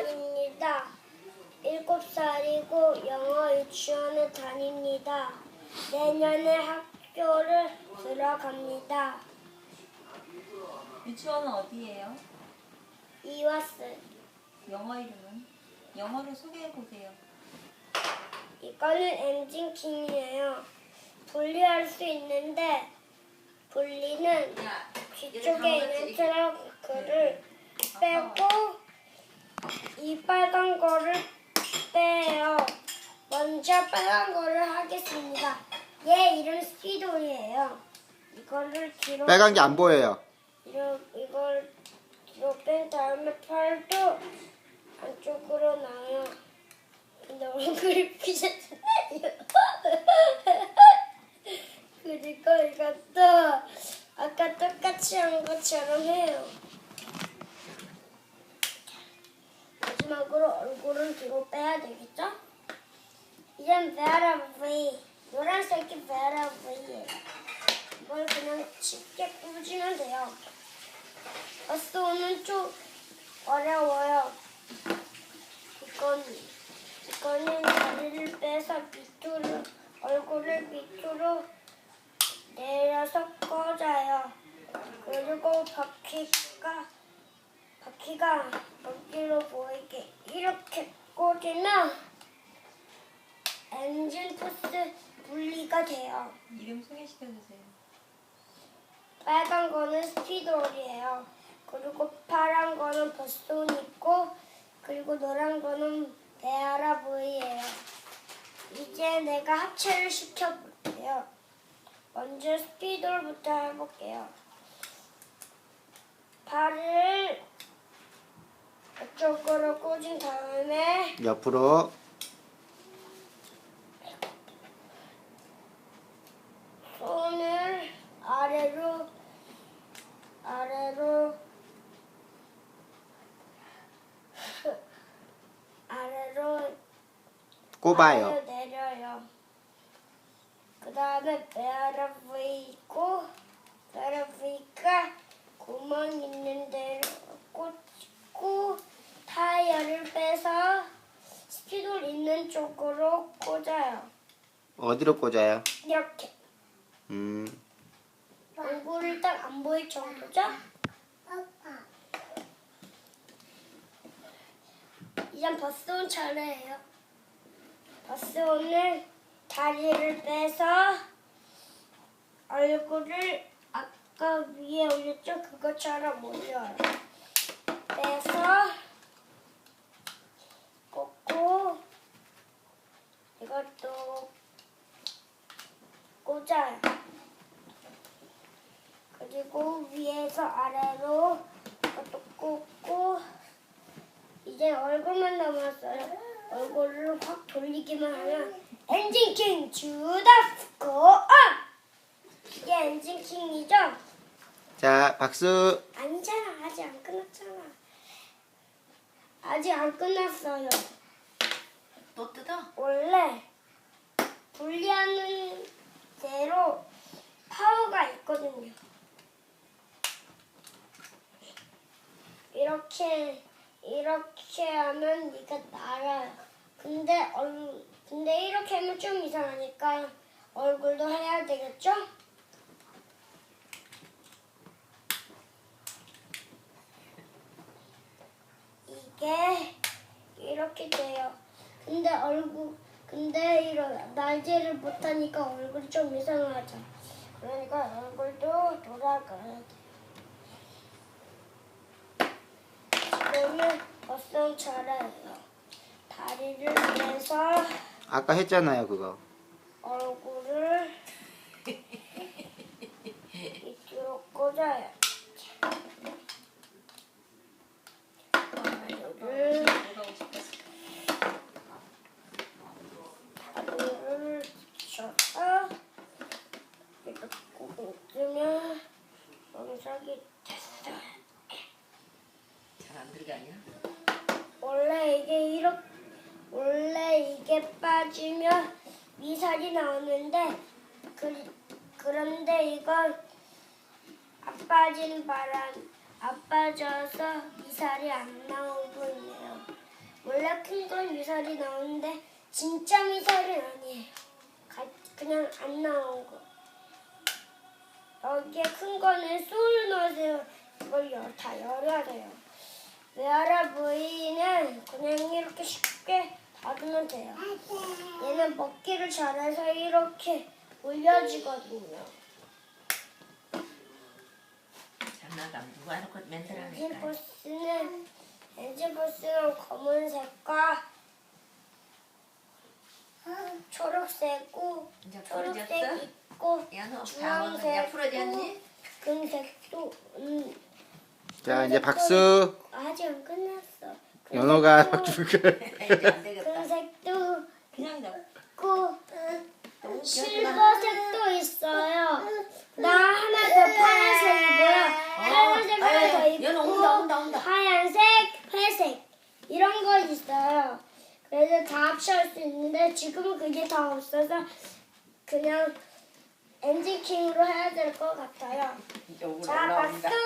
이수정입니다. 7살이고 영어 유치원에 다닙니다. 내년에 학교를 들어갑니다. 유치원은 어디예요? 이와스. 영어 이름은? 영어로 소개해 보세요. 이거는 엔진킹이에요. 분리할 수 있는데 분리는 뒤쪽에 있는 트렁크를 빼고 이 빨간 거를 빼요. 먼저 빨간 거를 하겠습니다. 얘 이름 스피돌이에요. 이거를 뒤로 빨간 게 안 보여요. 이걸 뒤로 뺀 다음에 팔도 안쪽으로 나요. 근데 얼굴이 피셨잖아요. 그리고 이것도 아까 똑같이 한 것처럼 해요. 마지막으로 얼굴은 뒤로 빼야 되겠죠? 이젠 베라 V. 노란색이 베라 V예요. 이걸 그냥 쉽게 꾸지면 돼요. 버스 오는 쪽 어려워요. 이거는 다리를 빼서 밑으로 얼굴을 밑으로 내려서 꽂아요. 그리고 바퀴가 여기로 보이게 이렇게 꽂으면 엔진 포스 분리가 돼요. 이름 소개시켜 주세요. 빨간 거는 스피드롤이에요. 그리고 파란 거는 버스온 있고 그리고 노란 거는 베아라 보이예요. 이제 내가 합체를 시켜볼게요. 먼저 스피드롤부터 해볼게요. 발을 이쪽으로 꽂은 다음에 옆으로. 손을 아래로 꼽아요. 아래로 내려요. 그 다음에 베아라 V 있고 베아라 V가 구멍 있는 데로 꽂고 타이어를 빼서 스피드 있는 쪽으로 꽂아요. 어디로 꽂아요? 이렇게. 얼굴이 딱 안 보일 정도죠? 이젠 버스온 차례예요. 버스온은 다리를 빼서 얼굴을 아까 위에 올렸죠? 그것처럼 올려요. 빼서 꽂고 이것도 꽂아요. 그리고 위에서 아래로 이것도 꽂고 이제 얼굴만 남았어요. 얼굴을 확 돌리기만 하면 엔진킹 주다 고 이게 엔진킹이죠? 자, 박수. 아니잖아. 아직 안 끝났잖아. 아직 안 끝났어요. 또 뜯어? 원래 분리하는 대로 파워가 있거든요. 이렇게 하면 얘가 날아요. 근데 이렇게 하면 좀 이상하니까 얼굴도 해야 되겠죠? 이게 이렇게 돼요. 근데 이런 날개를 못하니까 얼굴이 좀 이상하죠. 그러니까 얼굴도 돌아가야 돼. 지금은 버스온 차례예요. 다리를 빼서 아까 했잖아요, 그거. 얼굴을 이쪽으로 꽂아요. 다리를 붙여서 이렇게 꽂으면 영상이 됐어요. 잘 안 들어가냐? 원래 이게 빠지면 미살이 나오는데 그런데 이건 안 빠지는 바람 안 빠져서 미살이 안 나오고 있네요. 원래 큰 건 미사일이 나오는데 진짜 미사일은 아니에요. 그냥 안 나온 거. 여기에 큰 거는 쏘를 넣으세요. 이걸 다 열어야 돼요. 외아라 부위는 그냥 이렇게 쉽게 닫으면 돼요. 얘는 먹기를 잘해서 이렇게 올려지거든요. 장난감 누가 해놓고 맨날 하니까. 엔진버스는 검은색과 초록색고 이제 초록색 풀어졌어? 있고 야, 너 방어는 이제 주황색도 풀어졌니? 금색도 자, 이제 박수. 아직 안 끝났어. 연호가 금색도 이제 안 되겠다. 금색도 그냥 나 있고 실버색도 있어요. 나 하나 더 파란색이고요. 파란색 하나 더 있고 연호 온다. 하얀색, 회색 이런 거 있어요. 그래서 다 합치할 수 있는데 지금은 그게 다 없어서 그냥 엔진킹으로 해야 될 것 같아요. 이쪽으로 자, 올라온다. 박수!